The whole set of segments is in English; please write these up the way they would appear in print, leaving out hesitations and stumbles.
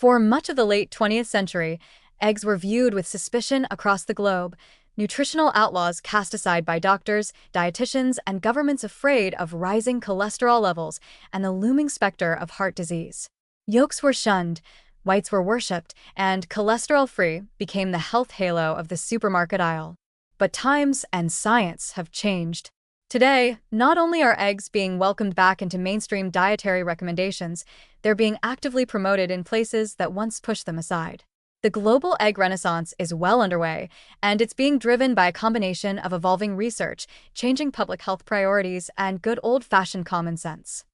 For much of the late 20th century, eggs were viewed with suspicion across the globe, nutritional outlaws cast aside by doctors, dietitians, and governments afraid of rising cholesterol levels and the looming specter of heart disease. Yolks were shunned, whites were worshipped, and cholesterol-free became the health halo of the supermarket aisle. But times and science have changed. Today, not only are eggs being welcomed back into mainstream dietary recommendations, they're being actively promoted in places that once pushed them aside. The global egg renaissance is well underway, and it's being driven by a combination of evolving research, changing public health priorities, and good old-fashioned common sense.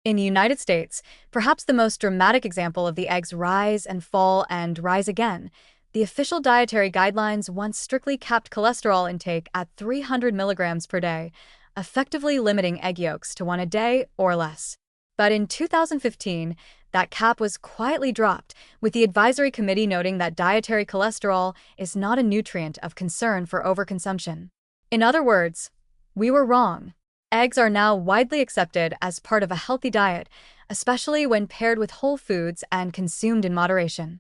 In the United States, perhaps the most dramatic example of the egg's rise and fall and rise again, the official dietary guidelines once strictly capped cholesterol intake at 300 milligrams per day, effectively limiting egg yolks to one a day or less. But in 2015, that cap was quietly dropped, with the advisory committee noting that dietary cholesterol is not a nutrient of concern for overconsumption. In other words, we were wrong. Eggs are now widely accepted as part of a healthy diet, especially when paired with whole foods and consumed in moderation.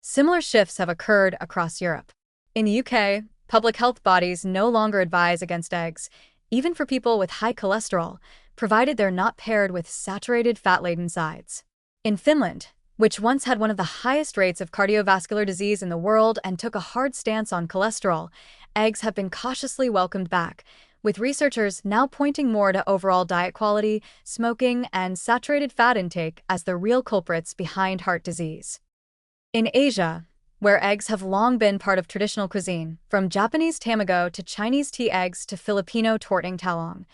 Similar shifts have occurred across Europe. In the UK, public health bodies no longer advise against eggs, even for people with high cholesterol, provided they're not paired with saturated fat-laden sides. In Finland, which once had one of the highest rates of cardiovascular disease in the world and took a hard stance on cholesterol, eggs have been cautiously welcomed back, with researchers now pointing more to overall diet quality, smoking, and saturated fat intake as the real culprits behind heart disease. In Asia, where eggs have long been part of traditional cuisine, from Japanese tamago to Chinese tea eggs to Filipino torteng talong,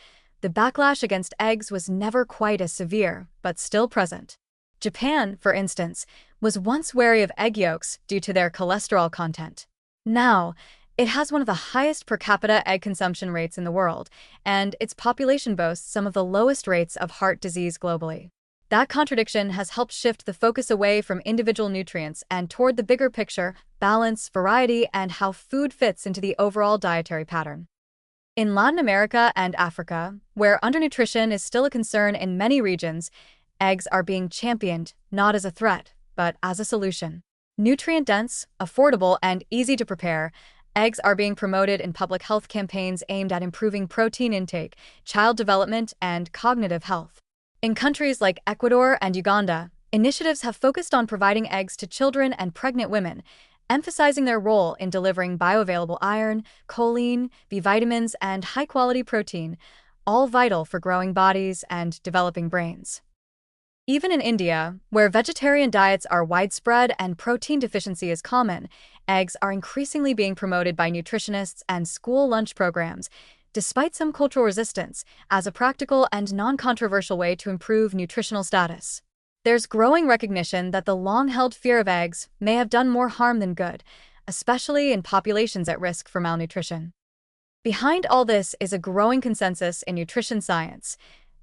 the backlash against eggs was never quite as severe, but still present. Japan, for instance, was once wary of egg yolks due to their cholesterol content. Now, it has one of the highest per capita egg consumption rates in the world, and its population boasts some of the lowest rates of heart disease globally. That contradiction has helped shift the focus away from individual nutrients and toward the bigger picture, balance, variety, and how food fits into the overall dietary pattern. In Latin America and Africa, where undernutrition is still a concern in many regions, eggs are being championed not as a threat, but as a solution. Nutrient-dense, affordable, and easy to prepare, eggs are being promoted in public health campaigns aimed at improving protein intake, child development, and cognitive health. In countries like Ecuador and Uganda, initiatives have focused on providing eggs to children and pregnant women, emphasizing their role in delivering bioavailable iron, choline, B vitamins, and high-quality protein, all vital for growing bodies and developing brains. Even in India, where vegetarian diets are widespread and protein deficiency is common, eggs are increasingly being promoted by nutritionists and school lunch programs, despite some cultural resistance, as a practical and non-controversial way to improve nutritional status. There's growing recognition that the long-held fear of eggs may have done more harm than good, especially in populations at risk for malnutrition. Behind all this is a growing consensus in nutrition science.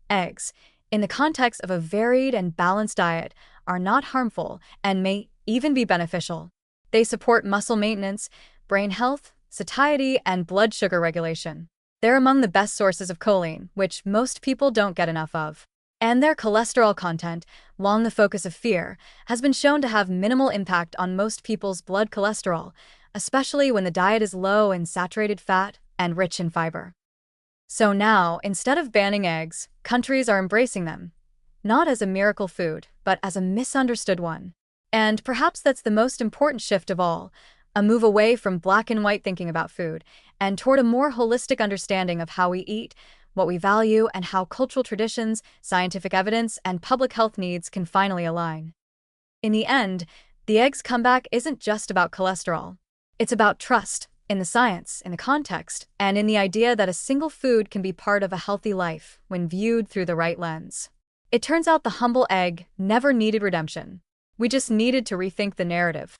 Eggs, in the context of a varied and balanced diet, are not harmful and may even be beneficial. They support muscle maintenance, brain health, satiety, and blood sugar regulation. They're among the best sources of choline, which most people don't get enough of. And their cholesterol content, long the focus of fear, has been shown to have minimal impact on most people's blood cholesterol, especially when the diet is low in saturated fat and rich in fiber. So now, instead of banning eggs, countries are embracing them, not as a miracle food, but as a misunderstood one. And perhaps that's the most important shift of all, a move away from black and white thinking about food, and toward a more holistic understanding of how we eat, what we value, and how cultural traditions, scientific evidence, and public health needs can finally align. In the end, the eggs comeback isn't just about cholesterol. It's about trust, in the science, in the context, and in the idea that a single food can be part of a healthy life when viewed through the right lens. It turns out the humble egg never needed redemption. We just needed to rethink the narrative.